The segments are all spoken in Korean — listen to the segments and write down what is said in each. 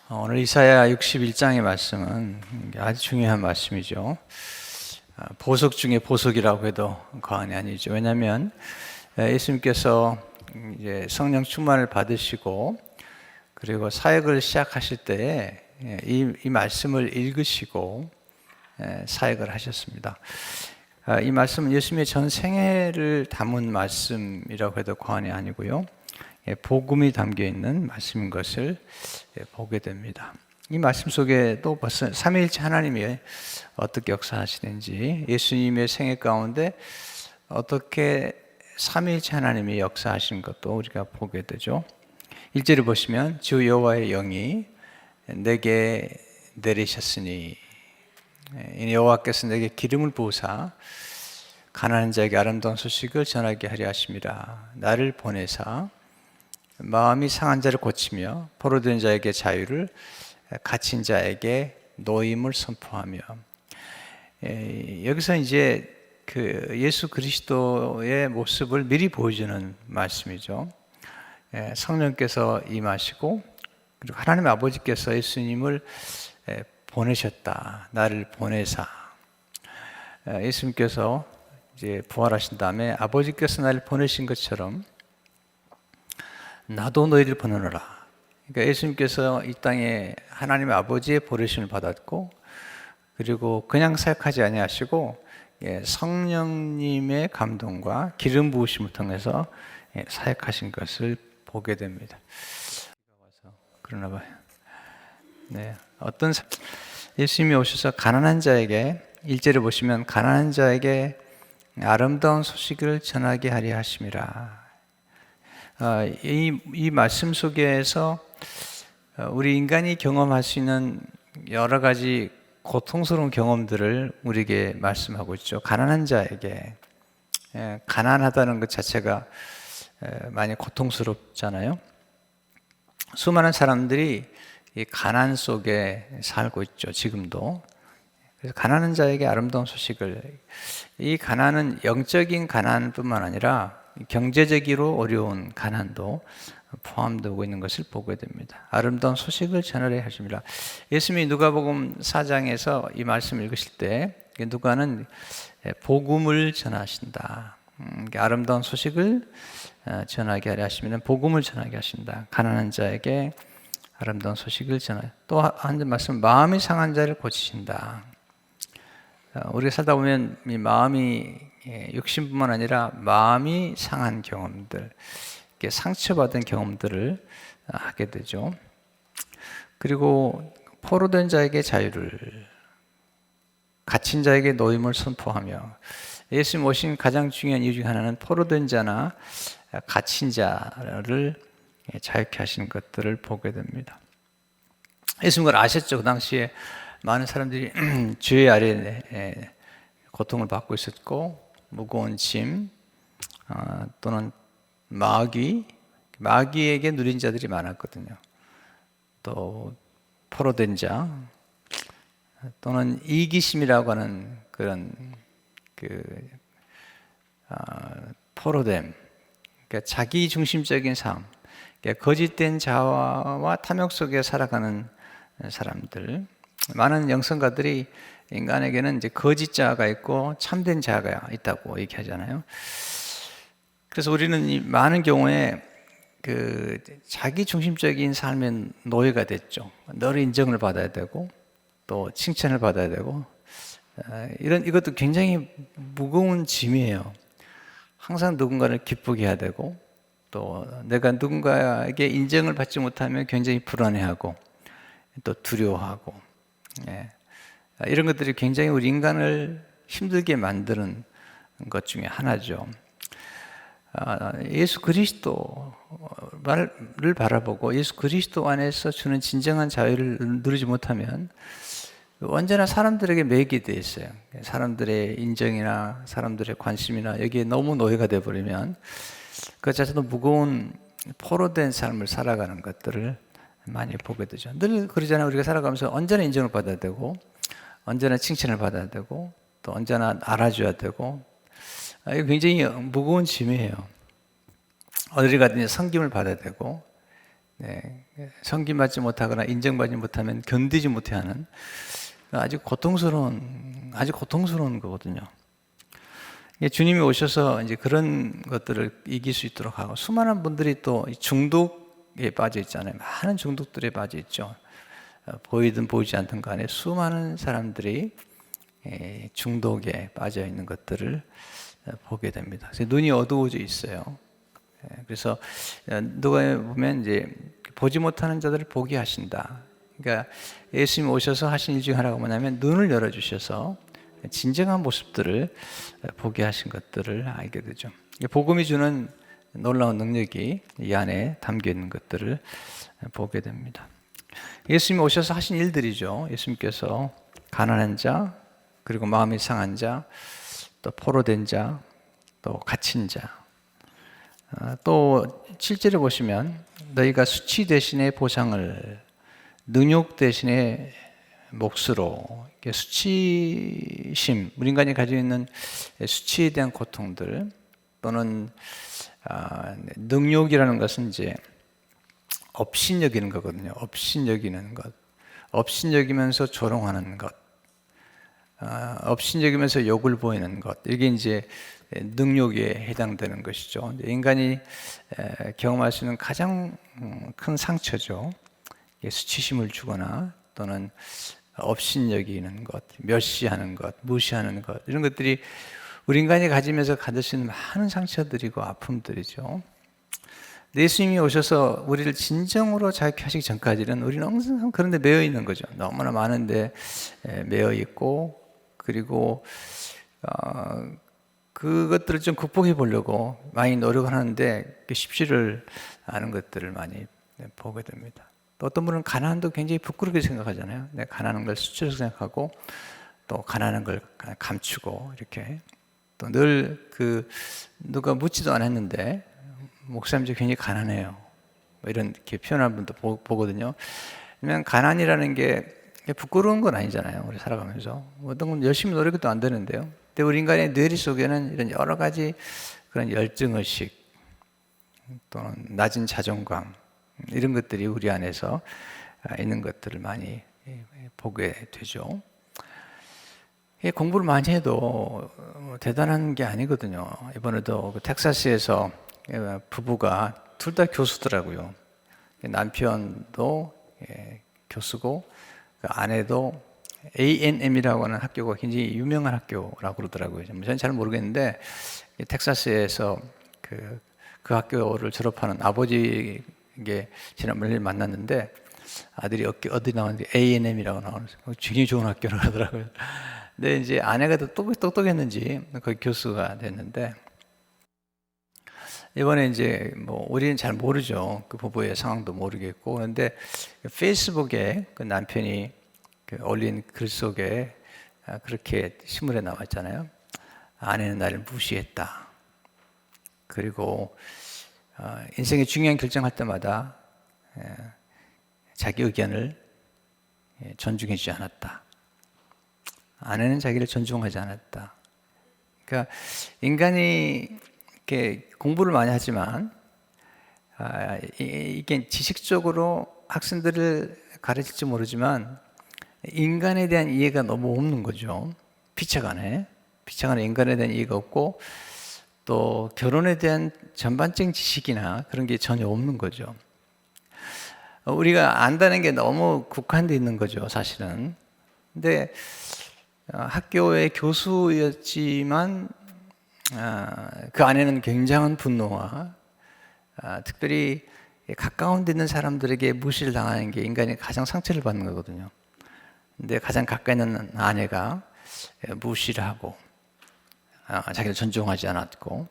오늘 이사야 61장의 말씀은 아주 중요한 말씀이죠. 보석 중에 보석이라고 해도 과언이 아니죠. 왜냐하면 예수님께서 이제 성령 충만을 받으시고 그리고 사역을 시작하실 때에 이 말씀을 읽으시고 사역을 하셨습니다. 이 말씀은 예수님의 전 생애를 담은 말씀이라고 해도 과언이 아니고요. 복음이 담겨 있는 말씀인 것을 보게 됩니다. 이 말씀 속에 또 벌써 삼위일체 하나님이 어떻게 역사하시는지, 예수님의 생애 가운데 어떻게 삼위일체 하나님이 역사하신 것도 우리가 보게 되죠. 1절을 보시면 주 여호와의 영이 내게 내리셨으니 여호와께서 내게 기름을 부으사 가난한 자에게 아름다운 소식을 전하게 하려 하심이라. 나를 보내사 마음이 상한 자를 고치며 포로된 자에게 자유를, 갇힌 자에게 노임을 선포하며. 여기서 이제 그 예수 그리스도의 모습을 미리 보여주는 말씀이죠. 성령께서 임하시고 그리고 하나님 아버지께서 예수님을 보내셨다. 나를 보내사. 예수님께서 이제 부활하신 다음에 아버지께서 나를 보내신 것처럼 나도 너희를 보내노라. 그러니까 예수님께서 이 땅에 하나님 아버지의 보내심을 받았고 그리고 그냥 사역하지 아니하시고 성령님의 감동과 기름 부으심을 통해서 사역하신 것을 보게 됩니다. 그러나 봐요. 예수님이 오셔서 가난한 자에게, 1절을 보시면 가난한 자에게 아름다운 소식을 전하게 하려 하심이라. 이 말씀 속에서 우리 인간이 경험할 수 있는 여러 가지 고통스러운 경험들을 우리에게 말씀하고 있죠. 가난한 자에게, 가난하다는 것 자체가 많이 고통스럽잖아요. 수많은 사람들이 이 가난 속에 살고 있죠. 지금도. 그래서 가난한 자에게 아름다운 소식을, 이 가난은 영적인 가난뿐만 아니라 경제적으로 어려운 가난도 포함되고 있는 것을 보게 됩니다. 아름다운 소식을 전하려 하십니다. 예수님이 누가복음 4장에서 이 말씀을 읽으실 때 누가는 복음을 전하신다. 아름다운 소식을 전하게 하려 하시면 복음을 전하게 하신다. 가난한 자에게 아름다운 소식을 전하여, 또 한 말씀, 마음이 상한 자를 고치신다. 우리가 살다 보면 이 마음이 육신뿐만 아니라 마음이 상한 경험들, 상처받은 경험들을 하게 되죠. 그리고 포로된 자에게 자유를, 갇힌 자에게 노임을 선포하며, 예수님 오신 가장 중요한 이유 중 하나는 포로된 자나 갇힌 자를 자유케 하신 것들을 보게 됩니다. 예수님 그걸 아셨죠. 그 당시에 많은 사람들이 죄 아래 고통을 받고 있었고, 무거운 짐 또는 마귀에게 누린 자들이 많았거든요. 또 포로된 자 또는 이기심이라고 하는 그런 포로됨, 그러니까 자기 중심적인 삶, 그러니까 거짓된 자아와 탐욕 속에 살아가는 사람들. 많은 영성가들이 인간에게는 이제 거짓 자아가 있고 참된 자아가 있다고 얘기하잖아요. 그래서 우리는 이 많은 경우에 그 자기 중심적인 삶의 노예가 됐죠. 늘 인정을 받아야 되고 또 칭찬을 받아야 되고, 이것도 굉장히 무거운 짐이에요. 항상 누군가를 기쁘게 해야 되고, 또 내가 누군가에게 인정을 받지 못하면 굉장히 불안해하고 또 두려워하고, 이런 것들이 굉장히 우리 인간을 힘들게 만드는 것 중에 하나죠. 예수 그리스도를 바라보고 예수 그리스도 안에서 주는 진정한 자유를 누리지 못하면 언제나 사람들에게 매이게 돼 있어요. 사람들의 인정이나 사람들의 관심이나 여기에 너무 노예가 되어버리면 그 자체도 무거운 포로된 삶을 살아가는 것들을 많이 보게 되죠. 늘 그러잖아요. 우리가 살아가면서 언제나 인정을 받아야 되고 언제나 칭찬을 받아야 되고 또 언제나 알아줘야 되고, 이거 굉장히 무거운 짐이에요. 어디 가든지 섬김을 받아야 되고 네, 섬김받지 못하거나 인정받지 못하면 견디지 못해하는 아주 고통스러운 거거든요. 주님이 오셔서 이제 그런 것들을 이길 수 있도록 하고, 수많은 분들이 또 중독에 빠져 있잖아요. 많은 중독들에 빠져 있죠. 보이든 보이지 않든 간에 수많은 사람들이 중독에 빠져 있는 것들을 보게 됩니다. 그래서 눈이 어두워져 있어요. 그래서 누가 보면 이제 보지 못하는 자들을 보게 하신다. 그러니까 예수님 오셔서 하신 일 중에 하나가 뭐냐면 눈을 열어주셔서 진정한 모습들을 보게 하신 것들을 알게 되죠. 복음이 주는 놀라운 능력이 이 안에 담겨 있는 것들을 보게 됩니다. 예수님이 오셔서 하신 일들이죠. 예수님께서 가난한 자, 그리고 마음이 상한 자, 또 포로된 자, 또 갇힌 자, 또 7절에 보시면 너희가 수치 대신에 보상을, 능욕 대신에 몫으로, 수치심, 우리 인간이 가지고 있는 수치에 대한 고통들, 또는 능욕이라는 것은 이제 업신여기는 거거든요. 업신여기는 것, 업신여기면서 조롱하는 것, 업신여기면서 욕을 보이는 것, 이게 이제 능욕에 해당되는 것이죠. 인간이 경험할 수 있는 가장 큰 상처죠. 수치심을 주거나 또는 업신여기는 것, 멸시하는 것, 무시하는 것, 이런 것들이 우리 인간이 가지면서 가질 수 있는 많은 상처들이고 아픔들이죠. 예수님이 오셔서 우리를 진정으로 자유케 하시기 전까지는 우리는 항상 그런 데 매여 있는 거죠. 너무나 많은데 매여 있고, 그리고 그것들을 좀 극복해 보려고 많이 노력을 하는데 쉽지를 않은 것들을 많이 보게 됩니다. 또 어떤 분은 가난도 굉장히 부끄럽게 생각하잖아요. 가난한 걸 수치로 생각하고, 또 가난한 걸 감추고, 이렇게 또 늘 누가 묻지도 않았는데 목사님 굉장히 가난해요, 이런 이렇게 표현하는 분도 보거든요. 왜냐면 가난이라는 게 부끄러운 건 아니잖아요. 우리 살아가면서 어떤 건 열심히 노력해도 안 되는데요. 근데 우리 인간의 뇌리 속에는 이런 여러 가지 그런 열정의식, 또는 낮은 자존감, 이런 것들이 우리 안에서 있는 것들을 많이 보게 되죠. 공부를 많이 해도 대단한 게 아니거든요. 이번에도 텍사스에서 부부가 둘 다 교수더라고요. 남편도 교수고, 아내도 A&M이라고 하는 학교가 굉장히 유명한 학교라고 그러더라고요. 저는 잘 모르겠는데, 텍사스에서 그 학교를 졸업하는 아버지에게 지난번에 만났는데, 아들이 어디 나왔는데 A&M이라고 나오는 굉장히 좋은 학교라고 하더라고요. 근데 이제 아내가 더 똑똑했는지 거기 교수가 됐는데, 이번에 이제 우리는 잘 모르죠. 그 부부의 상황도 모르겠고, 그런데 페이스북에 그 남편이 올린 글 속에 그렇게 신문에 나왔잖아요. 아내는 나를 무시했다. 그리고 인생의 중요한 결정할 때마다 자기 의견을 존중해주지 않았다. 아내는 자기를 존중하지 않았다. 그러니까 인간이 이렇게 공부를 많이 하지만 이게 지식적으로 학생들을 가르칠지 모르지만 인간에 대한 이해가 너무 없는 거죠. 피차간에 인간에 대한 이해가 없고, 또 결혼에 대한 전반적인 지식이나 그런 게 전혀 없는 거죠. 우리가 안다는 게 너무 국한되어 있는 거죠, 사실은. 근데 학교의 교수였지만 그 안에는 굉장한 분노와 특별히 가까운 데 있는 사람들에게 무시를 당하는 게 인간이 가장 상처를 받는 거거든요. 근데 가장 가까이 있는 아내가 무시를 하고 자기를 존중하지 않았고,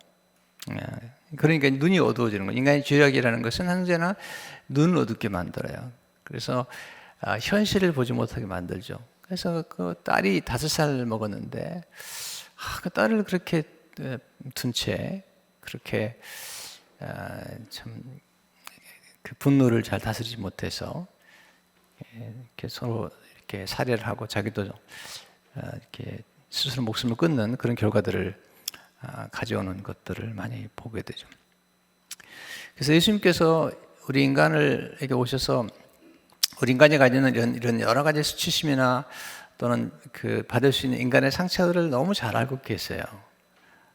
그러니까 눈이 어두워지는 거예요. 인간의 죄악이라는 것은 언제나 눈을 어둡게 만들어요. 그래서 현실을 보지 못하게 만들죠. 그래서 그 딸이 5살 먹었는데 그 딸을 그렇게 둔 채 그렇게 참 그 분노를 잘 다스리지 못해서 이렇게 서로 이렇게 살해를 하고 자기도 이렇게 스스로 목숨을 끊는 그런 결과들을 가져오는 것들을 많이 보게 되죠. 그래서 예수님께서 우리 인간에게 오셔서 우리 인간이 가지는 이런 여러 가지 수치심이나 또는 그 받을 수 있는 인간의 상처들을 너무 잘 알고 계세요.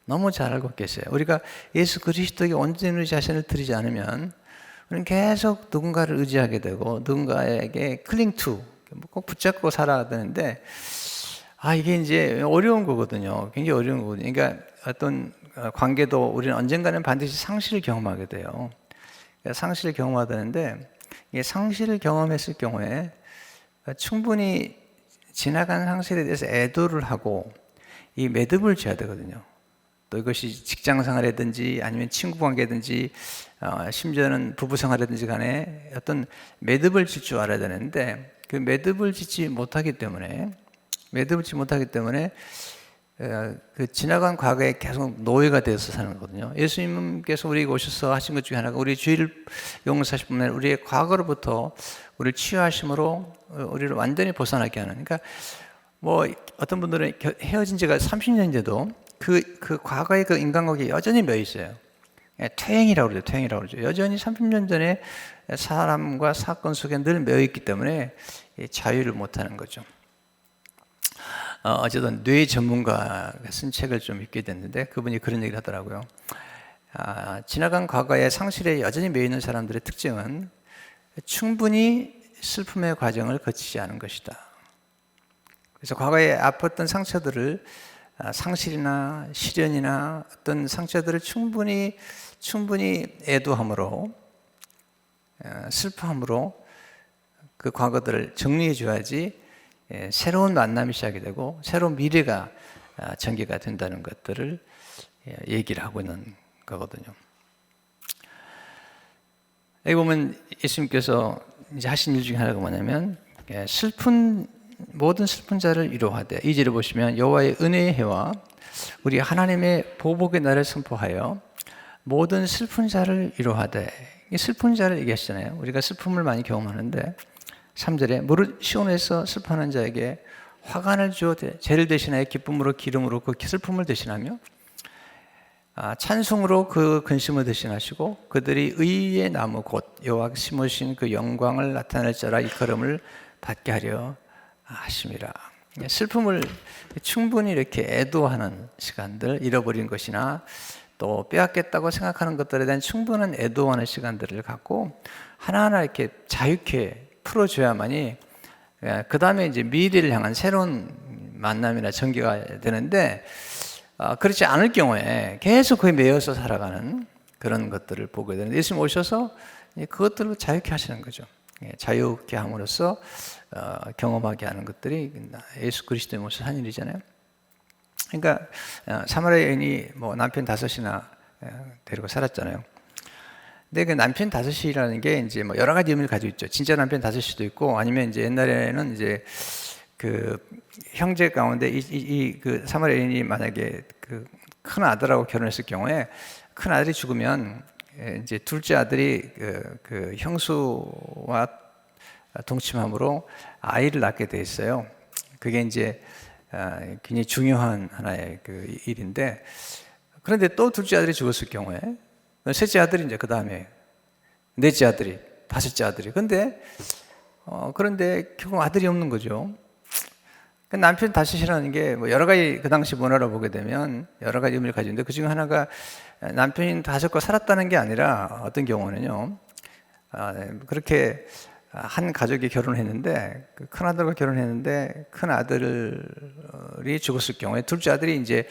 너무 잘 알고 계세요. 우리가 예수 그리스도에게 온전히 자신을 드리지 않으면 우리는 계속 누군가를 의지하게 되고 누군가에게 클링 투, 꼭 붙잡고 살아야 되는데 이게 이제 어려운 거거든요. 굉장히 어려운 거거든요. 그러니까 어떤 관계도 우리는 언젠가는 반드시 상실을 경험하게 돼요. 그러니까 상실을 경험해야 되는데 이 상실을 경험했을 경우에 충분히 지나간 상실에 대해서 애도를 하고 이 매듭을 지어야 되거든요. 또 이것이 직장 생활이든지 아니면 친구 관계든지 심지어는 부부 생활이든지 간에 어떤 매듭을 질 줄 알아야 되는데 그 매듭을 짓지 못하기 때문에 그 지나간 과거에 계속 노예가 되어서 사는 거거든요. 예수님께서 우리에게 오셔서 하신 것 중에 하나가 우리 죄를 용서하실 뿐만 아니라 우리의 과거로부터 우리를 치유하심으로 우리를 완전히 벗어나게 하는. 그러니까 뭐 어떤 분들은 헤어진 지가 30년인데도 그 과거의 그 인간관계에 여전히 매 있어요. 퇴행이라고 그러죠. 여전히 30년 전에 사람과 사건 속에 늘 매여 있기 때문에 자유를 못하는 거죠. 어쨌든 뇌 전문가가 쓴 책을 좀 읽게 됐는데 그분이 그런 얘기를 하더라고요. 지나간 과거의 상실에 여전히 매여 있는 사람들의 특징은 충분히 슬픔의 과정을 거치지 않은 것이다. 그래서 과거에 아팠던 상처들을 상실이나 시련이나 어떤 상처들을 충분히 애도함으로 슬퍼함으로 그 과거들을 정리해 줘야지 새로운 만남이 시작이 되고 새로운 미래가 전개가 된다는 것들을 얘기를 하고 있는 거거든요. 여기 보면 예수님께서 이제 하신 일 중에 하나가 뭐냐면 모든 슬픈 자를 위로하되 2절을 보시면 여호와의 은혜의 해와 우리 하나님의 보복의 날을 선포하여 모든 슬픈 자를 위로하되 이 슬픈 자를 얘기하시잖아요. 우리가 슬픔을 많이 경험하는데 3절에 무릇 시온에서 슬퍼하는 자에게 화관을 주어 죄를 대신하여 기쁨으로 기름으로 그 슬픔을 대신하며 찬송으로 그 근심을 대신하시고 그들이 의의 나무 곧 여호와가 심으신 그 영광을 나타낼 자라 일컬음을 받게 하려 하심이라. 슬픔을 충분히 이렇게 애도하는 시간들, 잃어버린 것이나 또 빼앗겠다고 생각하는 것들에 대한 충분한 애도하는 시간들을 갖고 하나하나 이렇게 자유케 풀어줘야만이 그 다음에 이제 미래를 향한 새로운 만남이나 전개가 되는데 그렇지 않을 경우에 계속 거기에 매여서 살아가는 그런 것들을 보게 되는데 예수님 오셔서 그것들로 자유케 하시는 거죠. 자유케 함으로써 경험하게 하는 것들이 예수 그리스도의 모습 한 일이잖아요. 그러니까 사마리아 여인이 뭐 남편 5이나 데리고 살았잖아요. 근데 그 남편 5이라는 게 이제 뭐 여러 가지 의미를 가지고 있죠. 진짜 남편 5도 있고 아니면 이제 옛날에는 이제 그 형제 가운데 그 사마리아 여인이 만약에 그 큰 아들하고 결혼했을 경우에 큰 아들이 죽으면 이제 둘째 아들이 그 형수와 동침함으로 아이를 낳게 돼 있어요. 그게 이제 굉장히 중요한 하나의 그 일인데 그런데 또 둘째 아들이 죽었을 경우에 셋째 아들이 이제 그 다음에 넷째 아들이 5째 아들이 그런데 결국 아들이 없는 거죠. 남편 5이라는 게 뭐 여러 가지 그 당시 문화로 보게 되면 여러 가지 의미를 가지는데 그 중에 하나가 남편이 5과 살았다는 게 아니라 어떤 경우는요 그렇게 한 가족이 결혼했는데 그 큰 아들과 결혼했는데 큰 아들이 죽었을 경우에 둘째 아들이 이제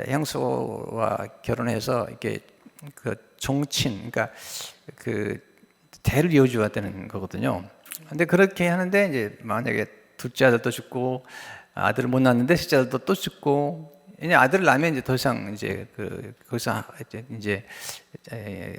형수와 결혼해서 이렇게 그 종친 그러니까 그 대를 이어줘야 되는 거거든요. 근데 그렇게 하는데 이제 만약에 둘째 아들도 죽고 아들을 못 낳았는데 셋째 아들도 또 죽고 이제 아들을 낳으면 이제 더 이상 이제 거기서 이제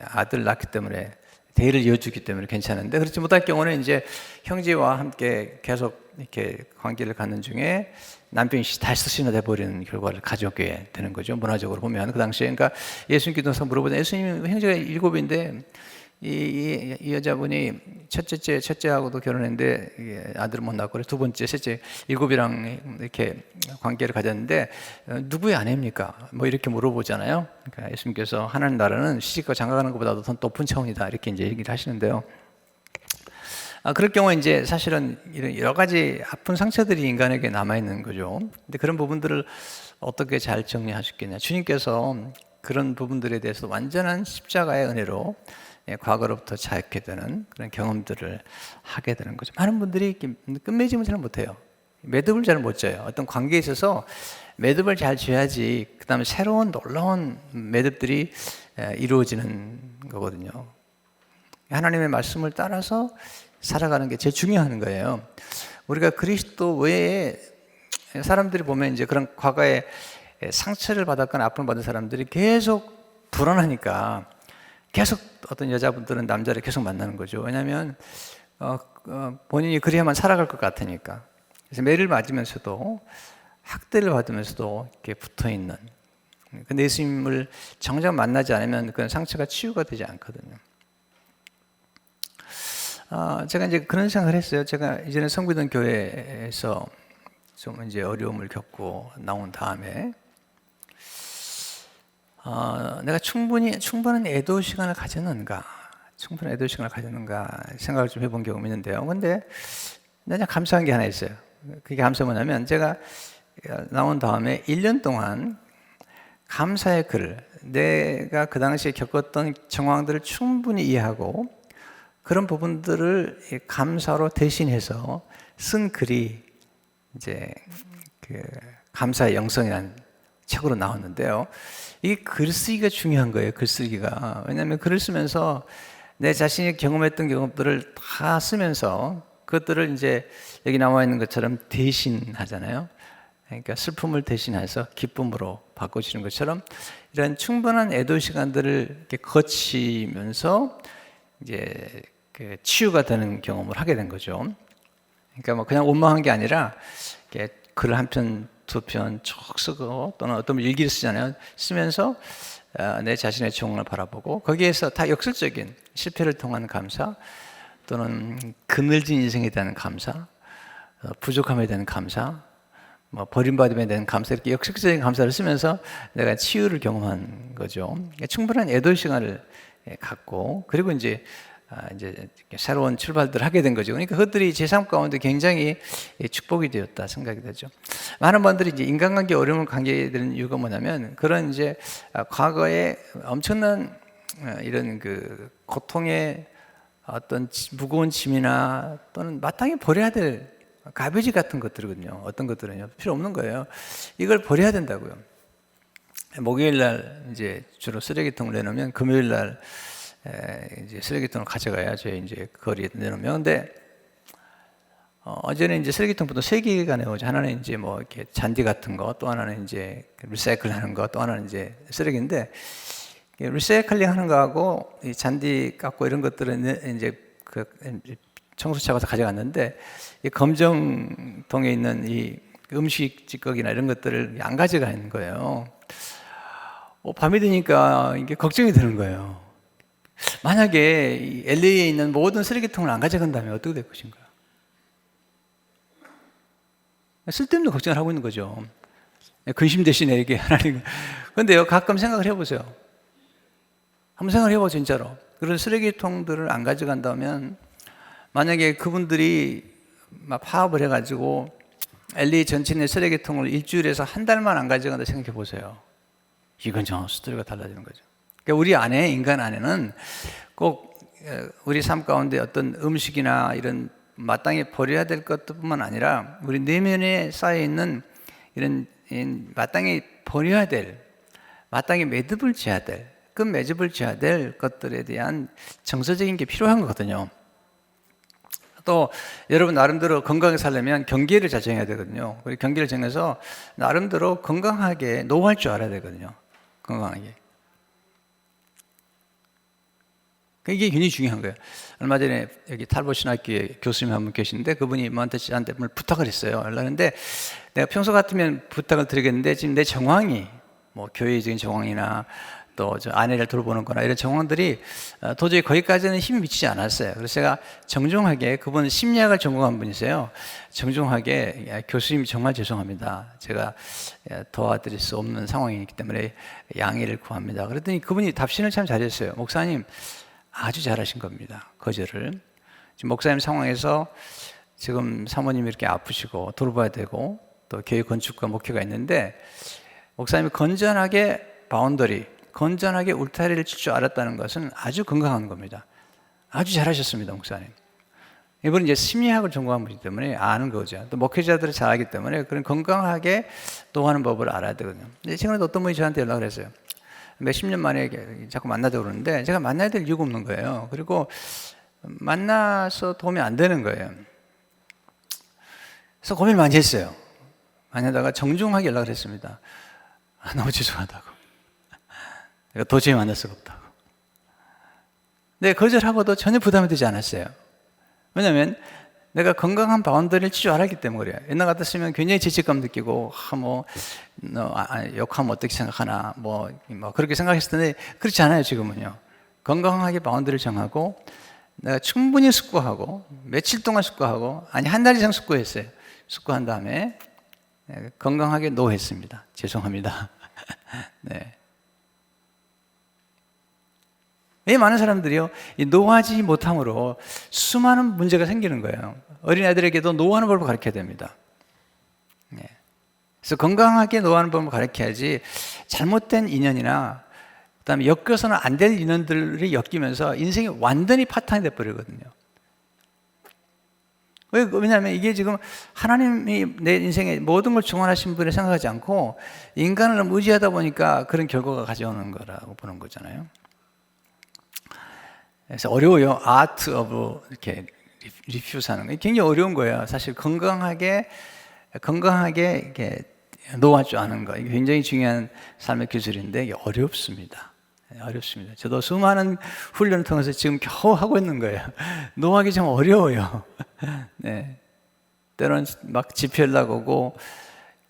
아들을 낳기 때문에 대를 이어주기 때문에 괜찮은데 그렇지 못할 경우는 이제 형제와 함께 계속 이렇게 관계를 갖는 중에 남편이 5이나 돼버리는 결과를 가져오게 되는 거죠. 문화적으로 보면 그 당시에 그러니까 예수님께서 물어보자 예수님 형제가 7인데 이 여자분이 첫째하고도 결혼했는데 아들을 못 낳고, 두 번째, 셋째, 7이랑 이렇게 관계를 가졌는데 누구의 아내입니까? 뭐 이렇게 물어보잖아요. 그러니까 예수님께서 하나님 나라는 시집과 장가가는 것보다도 더 높은 차원이다, 이렇게 이제 얘기를 하시는데요. 그럴 경우에 이제 사실은 이런 여러 가지 아픈 상처들이 인간에게 남아 있는 거죠. 근데 그런 부분들을 어떻게 잘 정리할 수 있겠냐? 주님께서 그런 부분들에 대해서 완전한 십자가의 은혜로 과거로부터 자유케 되는 그런 경험들을 하게 되는 거죠. 많은 분들이 끝맺음을 잘 못해요. 매듭을 잘 못 져요. 어떤 관계에 있어서 매듭을 잘 져야지 그 다음에 새로운 놀라운 매듭들이 이루어지는 거거든요. 하나님의 말씀을 따라서 살아가는 게 제일 중요한 거예요. 우리가 그리스도 외에 사람들이 보면 이제 그런 과거에 상처를 받았거나 아픔을 받은 사람들이 계속 불안하니까 계속 어떤 여자분들은 남자를 계속 만나는 거죠. 왜냐하면 본인이 그래야만 살아갈 것 같으니까. 그래서 매를 맞으면서도 학대를 받으면서도 이렇게 붙어 있는. 근데 예수님을 정작 만나지 않으면 그런 상처가 치유가 되지 않거든요. 제가 이제 그런 생각을 했어요. 제가 이전에 성비던 교회에서 좀 이제 어려움을 겪고 나온 다음에 내가 충분한 애도 시간을 가졌는가 생각을 좀 해본 경험이 있는데요. 근데 그냥 감사한 게 하나 있어요. 그게 감사 뭐냐면 제가 나온 다음에 1년 동안 감사의 글을, 내가 그 당시에 겪었던 정황들을 충분히 이해하고 그런 부분들을 감사로 대신해서 쓴 글이 이제 그 감사의 영성이라는 책으로 나왔는데요. 이게 글쓰기가 중요한 거예요. 글쓰기가. 왜냐하면 글을 쓰면서 내 자신이 경험했던 경험들을 다 쓰면서 그것들을 이제 여기 나와 있는 것처럼 대신하잖아요. 그러니까 슬픔을 대신해서 기쁨으로 바꿔주는 것처럼 이런 충분한 애도 시간들을 이렇게 거치면서 이제 그 치유가 되는 경험을 하게 된 거죠. 그러니까 뭐 그냥 원망한 게 아니라 이렇게 글 한 편, 두 편 쭉 쓰고 또는 어떤 일기를 쓰잖아요. 쓰면서 내 자신의 정황을 바라보고 거기에서 다 역설적인 실패를 통한 감사 또는 그늘진 인생에 대한 감사, 부족함에 대한 감사, 뭐 버림받음에 대한 감사, 이렇게 역설적인 감사를 쓰면서 내가 치유를 경험한 거죠. 그러니까 충분한 애도 시간을 갖고 그리고 이제 새로운 출발들을 하게 된 거죠. 그러니까 그것들이 제 삶 가운데 굉장히 축복이 되었다 생각이 되죠. 많은 분들이 이제 인간관계 어려움을 갖게 되는 이유가 뭐냐면 그런 이제 과거에 엄청난 이런 그 고통의 어떤 무거운 짐이나 또는 마땅히 버려야 될 가베지 같은 것들이거든요. 어떤 것들은요 필요 없는 거예요. 이걸 버려야 된다고요. 목요일 날 이제 주로 쓰레기통을 내놓으면 금요일 날 이제 쓰레기통을 가져가야죠. 이제 거리에 내놓으면. 근데 어제는 이제 쓰레기통부터 3개가 내오죠. 하나는 이제 뭐 이렇게 잔디 같은 거, 또 하나는 이제 리사이클 하는 거, 또 하나는 이제 쓰레기인데 리사이클링 하는 거하고 이 잔디 깎고 이런 것들은 이제 그 청소차가 가져갔는데 이 검정통에 있는 이 음식 찌꺼기나 이런 것들을 안 가져가는 거예요. 밤이 되니까 이게 걱정이 되는 거예요. 만약에 LA에 있는 모든 쓰레기통을 안 가져간다면 어떻게 될 것인가? 쓸데없는 걱정을 하고 있는 거죠. 근심 대신에 이게 하나님. 그런데요, 가끔 생각을 해보세요. 한번 생각을 해보세요, 진짜로. 그런 쓰레기통들을 안 가져간다면, 만약에 그분들이 막 파업을 해가지고 LA 전체 내 쓰레기통을 일주일에서 한 달만 안 가져간다 생각해 보세요. 이건 저 스토리가 달라지는 거죠. 그러니까 우리 안에, 인간 안에는 꼭 우리 삶 가운데 어떤 음식이나 이런 마땅히 버려야 될 것뿐만 아니라 우리 내면에 쌓여 있는 이런 마땅히 버려야 될, 마땅히 매듭을 지어야 될, 그 매듭을 지어야 될 것들에 대한 정서적인 게 필요한 거거든요. 또 여러분 나름대로 건강하게 살려면 경계를 잘 정해야 되거든요. 우리 경계를 정해서 나름대로 건강하게 노후할 줄 알아야 되거든요. 건강하게. 이게 굉장히 중요한 거예요. 얼마 전에 여기 탈보신학교에 교수님 한 분 계시는데 그분이 저한테 부탁을 했어요. 그런데 내가 평소 같으면 부탁을 드리겠는데 지금 내 정황이 뭐 교회적인 정황이나 또 저 아내를 돌보는 거나 이런 정황들이 도저히 거기까지는 힘이 미치지 않았어요. 그래서 제가 정중하게, 그분은 심리학을 전공한 분이세요. 정중하게, 교수님 정말 죄송합니다. 제가 도와드릴 수 없는 상황이기 때문에 양해를 구합니다. 그랬더니 그분이 답신을 참 잘했어요. 목사님, 아주 잘하신 겁니다. 거절을. 지금 목사님 상황에서 지금 사모님이 이렇게 아프시고 돌봐야 되고 또 교회 건축과 목회가 있는데, 목사님이 건전하게 바운더리, 건전하게 울타리를 칠 줄 알았다는 것은 아주 건강한 겁니다. 아주 잘하셨습니다, 목사님. 이분은 이제 심리학을 전공한 분이기 때문에 아는 거죠. 또 목회자들을 잘 알기 때문에 그런 건강하게 노하는 법을 알아야 되거든요. 근데 최근에 어떤 분이 저한테 연락을 했어요. 몇십 년 만에 자꾸 만나자고 그러는데 제가 만나야 될 이유가 없는 거예요. 그리고 만나서 도움이 안 되는 거예요. 그래서 고민을 많이 했어요. 많이 하다가 정중하게 연락을 했습니다. 너무 죄송하다고. 내가 도저히 만날 수가 없다고. 근데 거절하고도 전혀 부담이 되지 않았어요. 왜냐하면 내가 건강한 바운더리를 치줄 알았기 때문에 그래요. 옛날 같았으면 굉장히 죄책감 느끼고, 너 욕하면 어떻게 생각하나, 뭐 그렇게 생각했을 텐데, 그렇지 않아요, 지금은요. 건강하게 바운더리를 정하고, 내가 충분히 숙고하고, 며칠 동안 숙고하고, 아니, 한 달 이상 숙고했어요. 숙고한 다음에, 건강하게 노했습니다. 죄송합니다. 네. 왜 많은 사람들이요, 이 노하지 못함으로 수많은 문제가 생기는 거예요. 어린아이들에게도 노하는 법을 가르쳐야 됩니다. 네. 그래서 건강하게 노하는 법을 가르쳐야지 잘못된 인연이나 그다음에 엮여서는 안 될 인연들이 엮이면서 인생이 완전히 파탄이 돼버리거든요. 왜냐하면 이게 지금 하나님이 내 인생에 모든 걸 중원하신 분을 생각하지 않고 인간을 의지하다 보니까 그런 결과가 가져오는 거라고 보는 거잖아요. 그래서 어려워요. 아트 오브 이렇게 리퓨스 하는 거 굉장히 어려운 거예요. 사실 건강하게 이렇게 노할 줄 아는 거, 이게 굉장히 중요한 삶의 기술인데 이게 어렵습니다. 어렵습니다. 저도 수많은 훈련을 통해서 지금 겨우 하고 있는 거예요. 노하기 좀 어려워요. 네. 때로는 막 집회 연락오고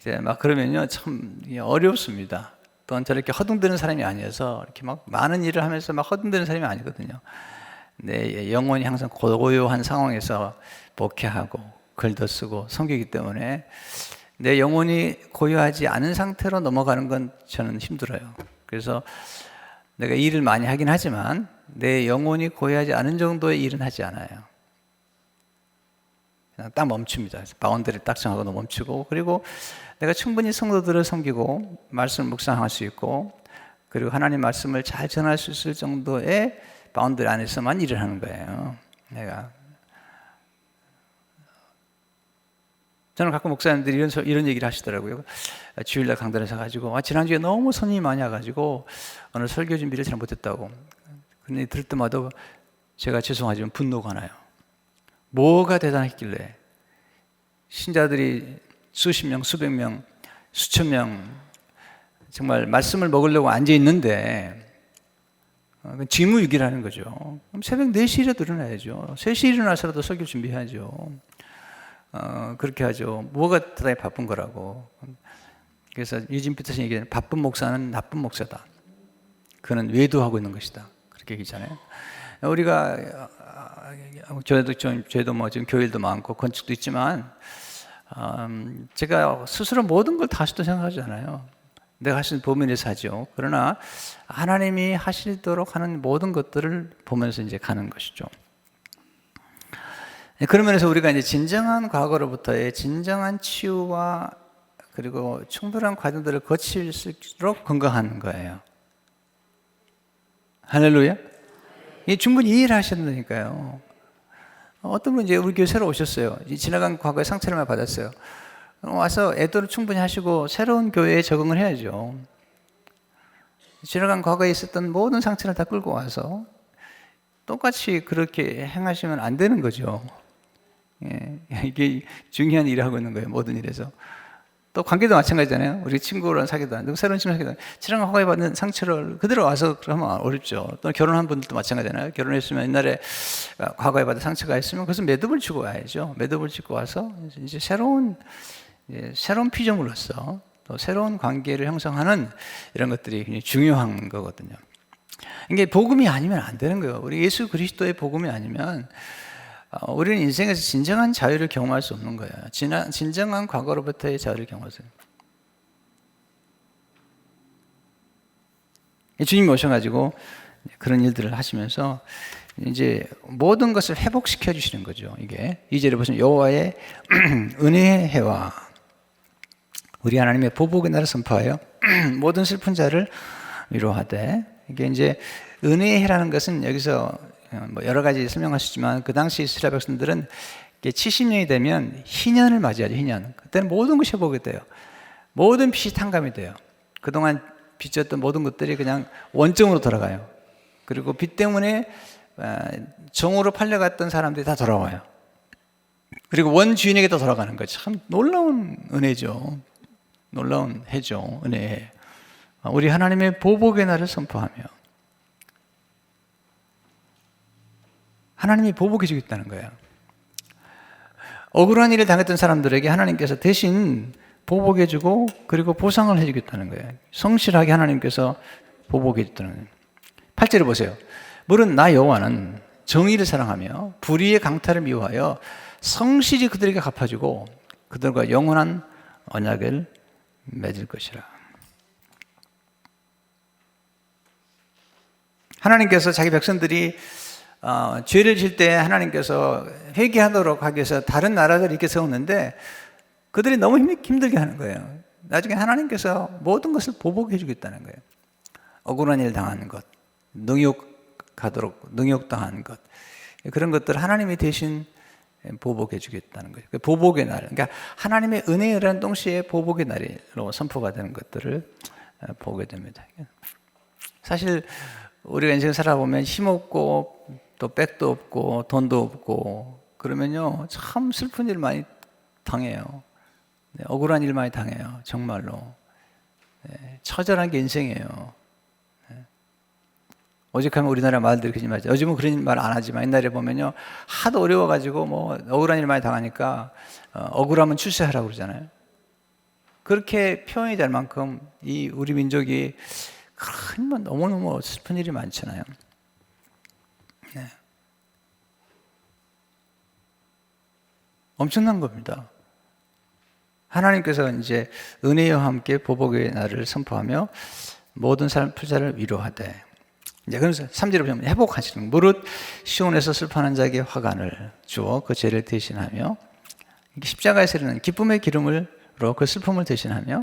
이제 막 그러면요 참 어렵습니다. 또한 저렇게 허둥대는 사람이 아니어서 이렇게 막 많은 일을 하면서 막 허둥대는 사람이 아니거든요. 내 영혼이 항상 고요한 상황에서 목회하고 글도 쓰고 섬기기 때문에 내 영혼이 고요하지 않은 상태로 넘어가는 건 저는 힘들어요. 그래서 내가 일을 많이 하긴 하지만 내 영혼이 고요하지 않은 정도의 일은 하지 않아요. 그냥 딱 멈춥니다. 바운더리를 딱 정하고 멈추고, 그리고 내가 충분히 성도들을 섬기고 말씀을 묵상할 수 있고, 그리고 하나님 말씀을 잘 전할 수 있을 정도의 바운더리 안에서만 일을 하는 거예요. 저는 가끔 목사님들이 이런 얘기를 하시더라고요. 주일날 강단에서 가지고 지난주에 너무 손님이 많이 와가지고 오늘 설교 준비를 잘 못했다고. 근데 들을 때마다 제가 죄송하지만 분노가 나요. 뭐가 대단했길래 신자들이 수십 명, 수백 명, 수천 명 정말 말씀을 먹으려고 앉아 있는데 직무유기라는 거죠. 그럼 새벽 4시라도 일어나야죠. 3시에 일어나서라도 설교 준비해야죠. 그렇게 하죠. 뭐가 대단히 바쁜 거라고. 그래서 유진 피터슨이 얘기하는 바쁜 목사는 나쁜 목사다. 그는 외도하고 있는 것이다. 그렇게 얘기잖아요. 우리가 저희도 뭐 지금 교일도 많고 건축도 있지만 제가 스스로 모든 걸 다 하시다고 생각하지 않아요. 내가 하시는 범위에서 하죠. 그러나 하나님이 하시도록 하는 모든 것들을 보면서 이제 가는 것이죠. 그런 면에서 우리가 이제 진정한 과거로부터의 진정한 치유와 그리고 충분한 과정들을 거칠수록 건강한 거예요. 할렐루야. 충분히 이해를 하셨다니까요. 어떤 분은 이제 우리 교회 새로 오셨어요. 지나간 과거에 상처를 많이 받았어요. 와서 애도를 충분히 하시고 새로운 교회에 적응을 해야죠. 지나간 과거에 있었던 모든 상처를 다 끌고 와서 똑같이 그렇게 행하시면 안 되는 거죠. 이게 중요한 일을 하고 있는 거예요. 모든 일에서. 또 관계도 마찬가지잖아요. 우리 친구랑 사귀도 안 되고 새로운 친구랑 사귀도 안 되고 지난 과거에 받는 상처를 그대로 와서 그러면 어렵죠. 또 결혼한 분들도 마찬가지잖아요. 결혼했으면 옛날에 과거에 받은 상처가 있으면 그것은 매듭을 치고 와야죠. 매듭을 치고 와서 이제 새로운 피조물로서 또 새로운 관계를 형성하는 이런 것들이 굉장히 중요한 거거든요. 이게 복음이 아니면 안 되는 거예요. 우리 예수 그리스도의 복음이 아니면 우리는 인생에서 진정한 자유를 경험할 수 없는 거예요. 진정한 과거로부터의 자유를 경험할 수 없는 거예요. 주님이 오셔가지고 그런 일들을 하시면서 이제 모든 것을 회복시켜 주시는 거죠. 이게 2절에 보시면 여호와의 은혜의 해와 우리 하나님의 보복의 날을 선포하여 모든 슬픈 자를 위로하되, 이게 이제 은혜의 해라는 것은 여기서 뭐 여러 가지 설명하시지만 그 당시 이스라엘 백성들은 70년이 되면 희년을 맞이하죠. 희년. 그때는 모든 것이 회복이 돼요. 모든 빚이 탕감이 돼요. 그동안 빚졌던 모든 것들이 그냥 원점으로 돌아가요. 그리고 빚 때문에 정으로 팔려갔던 사람들이 다 돌아와요. 그리고 원주인에게 다 돌아가는 거죠. 참 놀라운 은혜죠. 놀라운 해죠. 은혜. 우리 하나님의 보복의 날을 선포하며 하나님이 보복해 주겠다는 거예요. 억울한 일을 당했던 사람들에게 하나님께서 대신 보복해 주고 그리고 보상을 해 주겠다는 거예요. 성실하게 하나님께서 보복해 줬다는 거예요. 8절을 보세요. 물은 나 여호와는 정의를 사랑하며 불의의 강탈을 미워하여 성실히 그들에게 갚아주고 그들과 영원한 언약을 맺을 것이라. 하나님께서 자기 백성들이 죄를 질 때 하나님께서 회개하도록 하기 위해서 다른 나라들을 이렇게 세웠는데 그들이 너무 힘들게 하는 거예요. 나중에 하나님께서 모든 것을 보복해 주겠다는 거예요. 억울한 일 당하는 것, 능욕당하는 것, 그런 것들 하나님이 대신 보복해 주겠다는 거예요. 보복의 날, 그러니까 하나님의 은혜라는 동시에 보복의 날로 선포가 되는 것들을 보게 됩니다. 사실 우리가 인생 살아보면 힘없고 또 백도 없고 돈도 없고 그러면요 참 슬픈 일 많이 당해요. 네, 억울한 일 많이 당해요. 정말로. 네, 처절한 게 인생이에요. 네. 오직하면 우리나라 말들이 그러지 말죠. 요즘은 그런 말 안 하지만 옛날에 보면요 하도 어려워가지고 뭐 억울한 일 많이 당하니까 억울하면 출세하라고 그러잖아요. 그렇게 표현이 될 만큼 이 우리 민족이 너무너무 슬픈 일이 많잖아요. 네. 엄청난 겁니다. 하나님께서 이제 은혜와 함께 보복의 날을 선포하며 모든 사람 풀자를 위로하되, 이제 그래서 3절에 보면 회복하시는 무릇 시온에서 슬퍼하는 자에게 화관을 주어 그 죄를 대신하며 십자가에서 이르는 기쁨의 기름으로 그 슬픔을 대신하며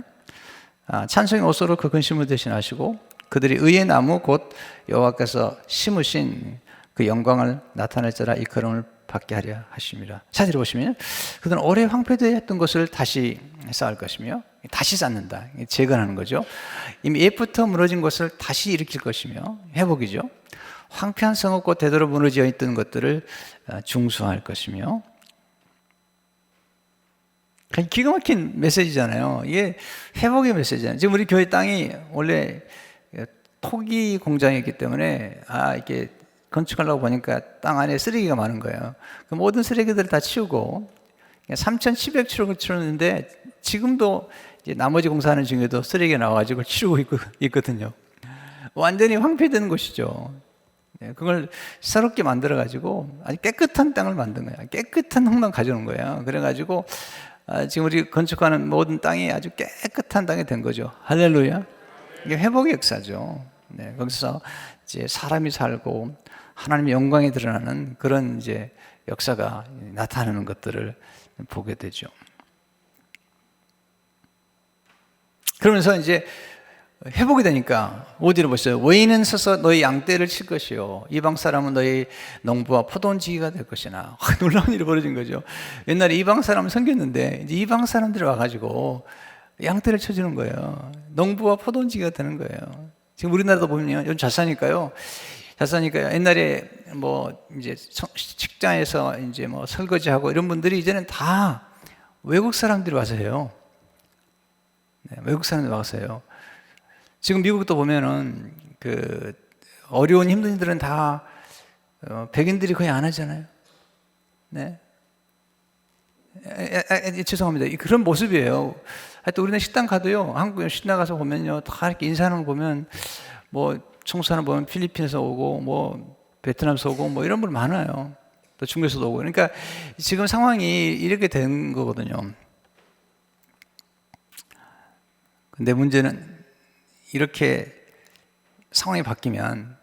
찬송의 옷으로 그 근심을 대신하시고 그들이 의의 나무 곧 여호와께서 심으신 그 영광을 나타낼 자라 이끌음을 받게 하려 하심이라. 차지를 보시면 그들은 오래 황폐되었던 것을 다시 쌓을 것이며, 다시 쌓는다, 재건하는 거죠. 이미 옛부터 무너진 것을 다시 일으킬 것이며 회복이죠. 황폐한 성읍과 되도록 무너져 있던 것들을 중수할 것이며. 기가 막힌 메시지잖아요. 이게 회복의 메시지잖아요. 지금 우리 교회 땅이 원래 토기 공장이기 때문에 이렇게 건축하려고 보니까 땅 안에 쓰레기가 많은 거예요. 그 모든 쓰레기들을 다 치우고 3,700km를 치웠는데 지금도 이제 나머지 공사하는 중에도 쓰레기가 나와가지고 치우고 있거든요. 완전히 황폐되는 곳이죠. 그걸 새롭게 만들어가지고 아주 깨끗한 땅을 만든 거예요. 깨끗한 홍당 가져온 거예요. 그래가지고 지금 우리 건축하는 모든 땅이 아주 깨끗한 땅이 된 거죠. 할렐루야. 이게 회복의 역사죠. 네, 거기서 이제 사람이 살고 하나님의 영광이 드러나는 그런 이제 역사가 나타나는 것들을 보게 되죠. 그러면서 이제 회복이 되니까 어디로 보세요. 외인은 서서 너희 양떼를 칠 것이요 이방 사람은 너희 농부와 포도원지기가 될 것이나. 놀라운 일이 벌어진 거죠. 옛날에 이방 사람은 섬겼는데 이제 이방 사람들이 와가지고 양떼를 쳐주는 거예요. 농부와 포도원지기가 되는 거예요. 지금 우리나라도 보면요, 요즘 잘 사니까요. 옛날에 뭐 이제 직장에서 이제 뭐 설거지하고 이런 분들이 이제는 다 외국 사람들이 와서 해요. 네, 외국 사람들이 와서 해요. 지금 미국도 보면은 그 어려운 힘든 일들은 다 백인들이 거의 안 하잖아요. 네. 죄송합니다. 그런 모습이에요. 하여튼 우리는 식당 가도요, 한국 식당 가서 보면요, 다 이렇게 인사하는 거 보면, 뭐, 청소하는 거 보면 필리핀에서 오고, 뭐, 베트남에서 오고, 뭐, 이런 분 많아요. 또 중국에서도 오고. 그러니까 지금 상황이 이렇게 된 거거든요. 근데 문제는 이렇게 상황이 바뀌면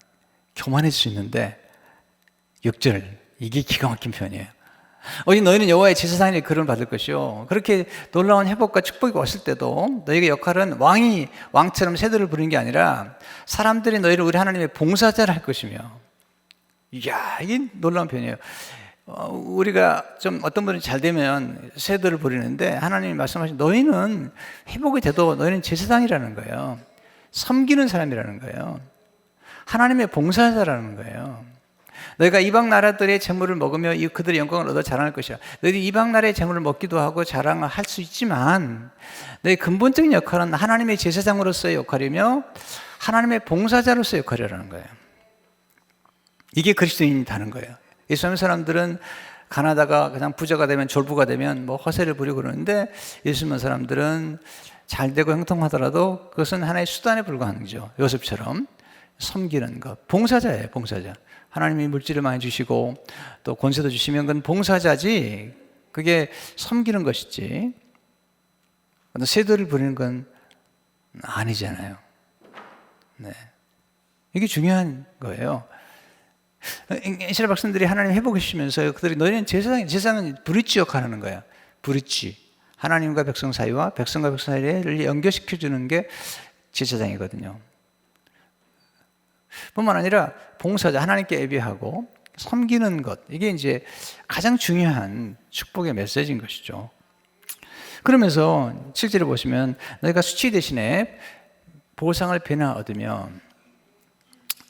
교만해질 수 있는데, 6절, 이게 기가 막힌 표현이에요. 어디 너희는 여호와의 제사장의 그릇을 받을 것이요, 그렇게 놀라운 회복과 축복이 왔을 때도 너희의 역할은 왕처럼 세도를 부리는 게 아니라 사람들이 너희를 우리 하나님의 봉사자를 할 것이며. 이야, 이게 놀라운 표현이에요. 우리가 좀 어떤 분이 잘 되면 세도를 부리는데, 하나님이 말씀하신 너희는 회복이 돼도 너희는 제사장이라는 거예요. 섬기는 사람이라는 거예요. 하나님의 봉사자라는 거예요. 너희가 이방 나라들의 재물을 먹으며 그들의 영광을 얻어 자랑할 것이야. 너희들이 이방 나라의 재물을 먹기도 하고 자랑을 할 수 있지만, 너희 근본적인 역할은 하나님의 제사장으로서의 역할이며 하나님의 봉사자로서의 역할이라는 거예요. 이게 그리스도인이 다는 거예요. 예수 믿는 사람들은 가나다가 그냥 부자가 되면, 졸부가 되면 뭐 허세를 부리고 그러는데, 예수 믿는 사람들은 잘 되고 형통하더라도 그것은 하나의 수단에 불과한 거죠. 요셉처럼 섬기는 것, 봉사자예요. 봉사자. 하나님이 물질을 많이 주시고 또 권세도 주시면 그건 봉사자지, 그게 섬기는 것이지 세도를 부리는 건 아니잖아요. 네. 이게 중요한 거예요. 이스라엘 백성들이 하나님 회복해 주시면서 그들이 너희는 제사장은 브릿지 역할을 하는 거야. 브릿지. 하나님과 백성 사이와 백성과 백성 사이를 연결시켜 주는 게 제사장이거든요. 뿐만 아니라 봉사자, 하나님께 예배하고 섬기는 것, 이게 이제 가장 중요한 축복의 메시지인 것이죠. 그러면서 7절에 보시면 너희가 수치 대신에 보상을 배나 얻으며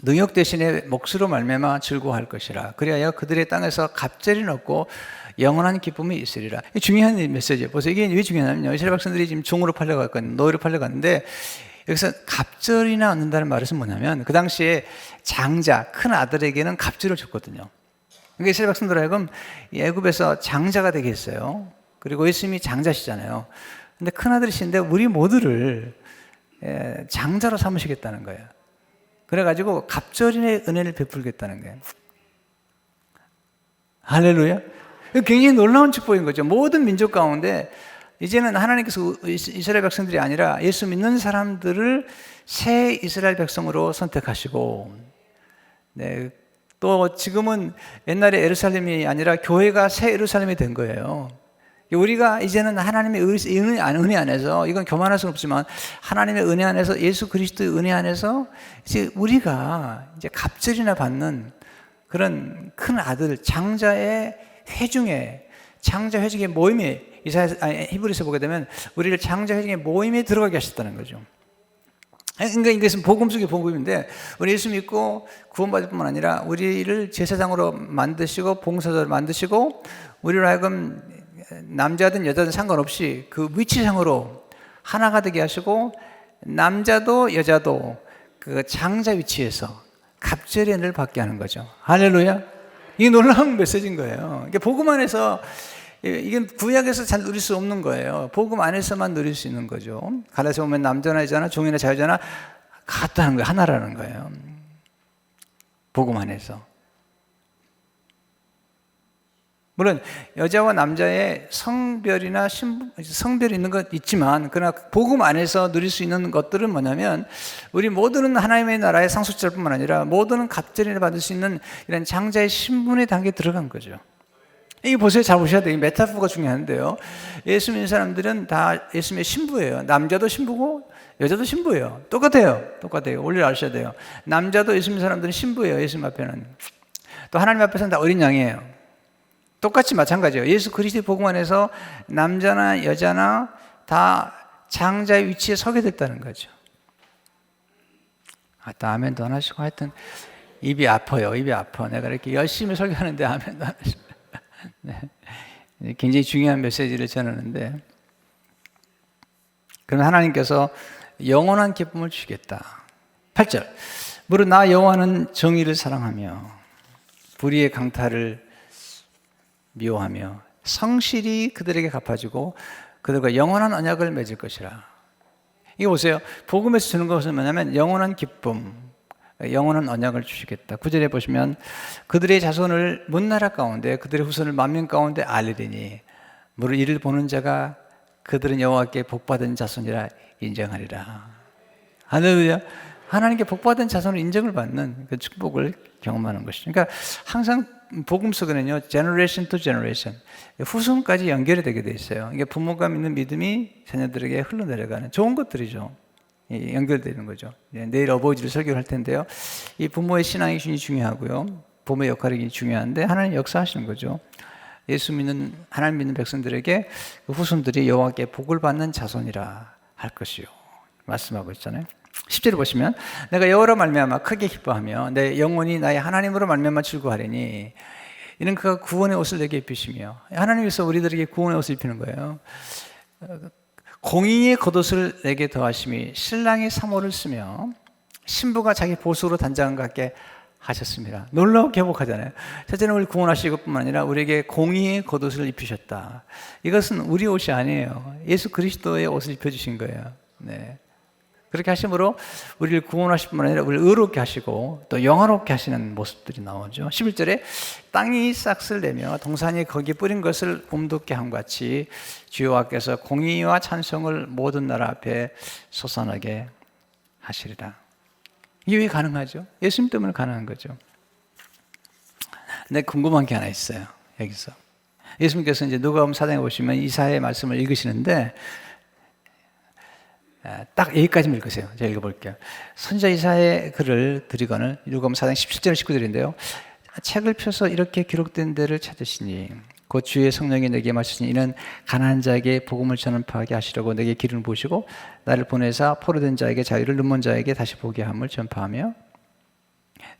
능욕 대신에 몫으로 말미암아 즐거워할 것이라. 그리하여 그들의 땅에서 갑절이 없고 영원한 기쁨이 있으리라. 이게 중요한 메시지예요. 보세요. 이게 왜 중요하냐면요, 이스라엘 백성들이 지금 종으로 팔려갔거든요. 노예로 팔려갔는데, 여기서 갑절이나 얻는다는 말은 뭐냐면, 그 당시에 장자, 큰 아들에게는 갑절을 줬거든요. 그러니까 이스라엘 백성들 하여금 애굽에서 장자가 되게 했어요. 그리고 예수님이 장자시잖아요. 근데 큰 아들이신데 우리 모두를 장자로 삼으시겠다는 거예요. 그래가지고 갑절인의 은혜를 베풀겠다는 거예요. 할렐루야. 굉장히 놀라운 축복인 거죠. 모든 민족 가운데 이제는 하나님께서 이스라엘 백성들이 아니라 예수 믿는 사람들을 새 이스라엘 백성으로 선택하시고, 네, 또 지금은 옛날에 예루살렘이 아니라 교회가 새 예루살렘이 된 거예요. 우리가 이제는 하나님의 은혜 안에서, 이건 교만할 수는 없지만 하나님의 은혜 안에서, 예수 그리스도의 은혜 안에서 이제 우리가 이제 갑절이나 받는 그런 큰 아들, 장자의 회중에, 장자 회중의 모임에, 히브리서 보게 되면 우리를 장자 회중의 모임에 들어가게 하셨다는 거죠. 그러니까 이것은 복음 속의 복음인데, 우리 예수 믿고 구원받을 뿐만 아니라 우리를 제사장으로 만드시고 봉사자로 만드시고, 우리로 하여금 남자든 여자든 상관없이 그 위치상으로 하나가 되게 하시고, 남자도 여자도 그 장자 위치에서 갑절의 은혜를 받게 하는 거죠. 할렐루야. 이게 놀라운 메시지인 거예요. 이게 복음 안에서, 이게 구약에서 잘 누릴 수 없는 거예요. 복음 안에서만 누릴 수 있는 거죠. 갈라디아서 보면 남자나 여자나 종이나 자유자나 같다는 거예요. 하나라는 거예요. 복음 안에서. 물론 여자와 남자의 성별이나 성별이 있는 것 있지만, 그러나 복음 안에서 누릴 수 있는 것들은 뭐냐면, 우리 모두는 하나님의 나라의 상속자일 뿐만 아니라 모두는 갑절을 받을 수 있는 이런 장자의 신분의 단계에 들어간 거죠. 이게 보세요. 잘 보셔야 돼요. 이 메타포가 중요한데요, 예수 믿는 사람들은 다 예수님의 신부예요. 남자도 신부고 여자도 신부예요. 똑같아요. 원리를 아셔야 돼요. 남자도 예수 믿는 사람들은 신부예요. 예수님 앞에는. 또 하나님 앞에서는 다 어린 양이에요. 똑같이 마찬가지예요. 예수 그리스도의 복음 안에서 남자나 여자나 다 장자의 위치에 서게 됐다는 거죠. 아멘도 안 하시고, 하여튼 입이 아파요. 입이 아파. 내가 이렇게 열심히 설교하는데 아멘도 안 하시고. 네. 굉장히 중요한 메시지를 전하는데, 그럼 하나님께서 영원한 기쁨을 주시겠다. 8절. 무릇 나 여호와는 정의를 사랑하며 불의의 강탈을 미워하며 성실히 그들에게 갚아주고 그들과 영원한 언약을 맺을 것이라. 이거 보세요. 복음에서 주는 것은 뭐냐면 영원한 기쁨, 영원한 언약을 주시겠다. 9절에 보시면 그들의 자손을 문나라 가운데 그들의 후손을 만민 가운데 알리리니 무릇 이를 보는 자가 그들은 여호와께 복받은 자손이라 인정하리라. 할렐루야. 하나님께 복받은 자손을 인정을 받는 그 축복을 경험하는 것이죠. 그러니까 항상 복음 속에는요, generation to generation, 후손까지 연결이 되게 돼 있어요. 이게 부모가 믿는 믿음이 자녀들에게 흘러내려가는 좋은 것들이죠. 연결되는 거죠. 내일 어버이주를 설교를 할 텐데요. 이 부모의 신앙이 굉장히 중요하고요. 부모의 역할이 굉장히 중요한데 하나님 역사하시는 거죠. 예수 믿는 하나님 믿는 백성들에게 그 후손들이 여호와께 복을 받는 자손이라 할 것이요. 말씀하고 있잖아요. 10절을 보시면 내가 여호와로 말미암아 크게 기뻐하며 내 영혼이 나의 하나님으로 말미암아 즐거워하리니 이는 그가 구원의 옷을 내게 입히시며 하나님께서 우리들에게 구원의 옷을 입히는 거예요. 공의의 겉옷을 내게 더하심이 신랑이 사모를 쓰며 신부가 자기 보수로 단장과 같게 하셨습니다. 놀라운 회복하잖아요. 첫째는 우리 구원하시고 뿐만 아니라 우리에게 공의의 겉옷을 입히셨다. 이것은 우리 옷이 아니에요. 예수 그리스도의 옷을 입혀주신 거예요. 네. 그렇게 하심으로 우리를 구원하실 뿐만 아니라 우리를 의롭게 하시고 또 영화롭게 하시는 모습들이 나오죠. 11절에 땅이 싹을 내며 동산이 거기에 뿌린 것을 봄돋게 함 같이 주 여호와께서 공의와 찬송을 모든 나라 앞에 솟아나게 하시리라. 이게 왜 가능하죠? 예수님 때문에 가능한 거죠. 근데 궁금한 게 하나 있어요. 여기서 예수님께서 이제 누가복음 4장에 보시면 이사야의 말씀을 읽으시는데 딱 여기까지만 읽으세요. 제가 읽어볼게요. 선지자 이사야의 글을 드리거늘 누가복음 4장 17절 19절인데요. 책을 펴서 이렇게 기록된 데를 찾으시니 곧 주의 성령이 내게 마시니 이는 가난한 자에게 복음을 전파하게 하시려고 내게 기름을 부으시고 나를 보내사 포로된 자에게 자유를 눈먼 자에게 다시 보게 함을 전파하며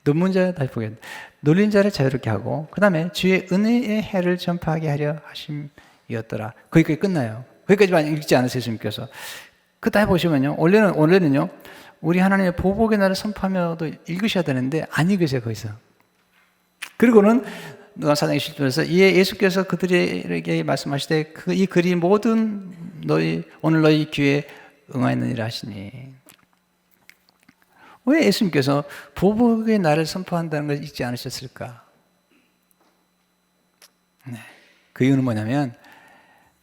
눈먼 자를 다시 보게 놀린 자를 자유롭게 하고 그 다음에 주의 은혜의 해를 전파하게 하려 하심이었더라. 거기까지 끝나요. 거기까지만 읽지 않으세요. 예수님께서. 그 다음에 보시면요. 원래는요. 우리 하나님의 보복의 날을 선포하며도 읽으셔야 되는데 안 읽으세요. 거기서. 그리고는 누가 4장 20절에서 이에 예수께서 그들에게 말씀하시되 이 글이 모든 오늘 너희 귀에 응하였느니라 하시니 왜 예수님께서 보복의 날을 선포한다는 걸 읽지 않으셨을까? 네. 그 이유는 뭐냐면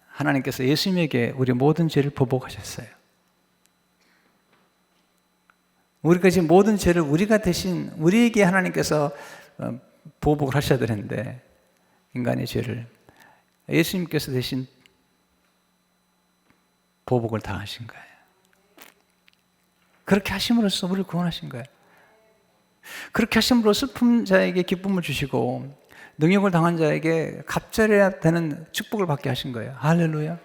하나님께서 예수님에게 우리 모든 죄를 보복하셨어요. 우리가 지금 모든 죄를 우리가 대신 우리에게 하나님께서 보복을 하셔야 되는데 인간의 죄를 예수님께서 대신 보복을 당하신 거예요. 그렇게 하심으로써 우리를 구원하신 거예요. 그렇게 하심으로 슬픈 자에게 기쁨을 주시고 능욕을 당한 자에게 갑절해야 되는 축복을 받게 하신 거예요. 할렐루야.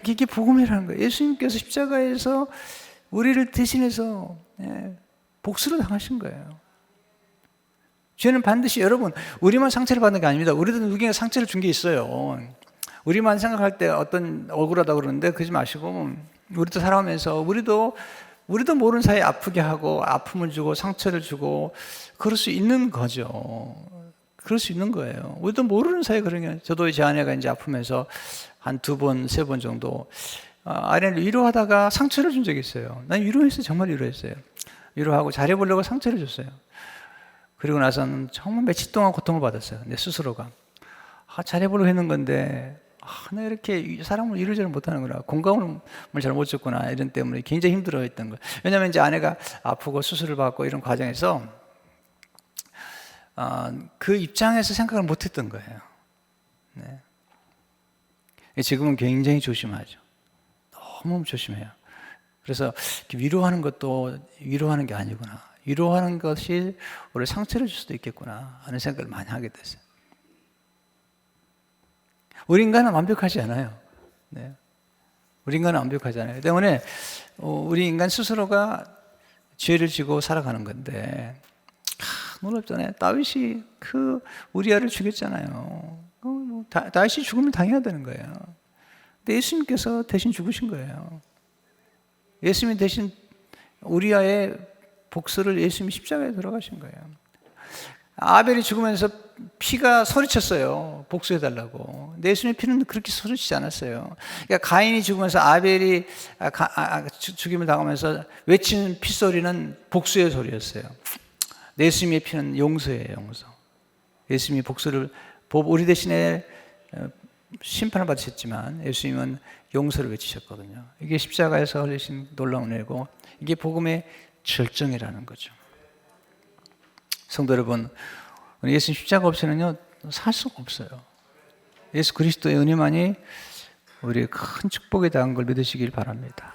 이게 복음이라는 거예요. 예수님께서 십자가에서 우리를 대신해서 복수를 당하신 거예요. 죄는 반드시 여러분 우리만 상처를 받는 게 아닙니다. 우리도 누군가 상처를 준 게 있어요. 우리만 생각할 때 어떤 억울하다고 그러는데 그러지 마시고 우리도 살아오면서 우리도 모르는 사이에 아프게 하고 아픔을 주고 상처를 주고 그럴 수 있는 거죠. 그럴 수 있는 거예요. 우리도 모르는 사이에 그런 게 저도 제 아내가 이제 아프면서 한 2번, 3번 정도 아내를 위로하다가 상처를 준 적이 있어요. 난 위로했어요. 정말 위로했어요. 위로하고 잘해보려고 상처를 줬어요. 그리고 나서는 정말 며칠 동안 고통을 받았어요. 내 스스로가. 잘해보려고 했는 건데, 나 이렇게 사람을 이루지 못하는구나. 공감을 잘 못 줬구나. 이런 때문에 굉장히 힘들어 했던 거예요. 왜냐하면 이제 아내가 아프고 수술을 받고 이런 과정에서 그 입장에서 생각을 못 했던 거예요. 네. 지금은 굉장히 조심하죠. 너무 조심해요. 그래서 위로하는 것도 위로하는 게 아니구나. 위로하는 것이 우리 상처를 줄 수도 있겠구나 하는 생각을 많이 하게 됐어요. 우리 인간은 완벽하지 않아요. 네. 우리 인간은 완벽하지 않아요. 때문에 우리 인간 스스로가 죄를 지고 살아가는 건데 놀랍잖아요. 다윗이 그 우리아를 죽였잖아요. 다윗이 죽음을 당해야 되는 거예요. 근데 예수님께서 대신 죽으신 거예요. 예수님이 대신 우리아의 복수를 예수님이 십자가에 들어가신 거예요. 아벨이 죽으면서 피가 소리쳤어요. 복수해달라고. 근데 예수님의 피는 그렇게 소리치지 않았어요. 그러니까 가인이 죽으면서 아벨이 죽임을 당하면서 외치는 피소리는 복수의 소리였어요. 예수님의 피는 용서예요, 용서. 예수님이 복수를, 우리 대신에 심판을 받으셨지만 예수님은 용서를 외치셨거든요. 이게 십자가에서 흘리신 놀라운 은혜고, 이게 복음의 절정이라는 거죠. 성도 여러분, 예수님 십자가 없이는요 살 수가 없어요. 예수 그리스도의 은혜만이 우리의 큰 축복에 대한 걸 믿으시길 바랍니다.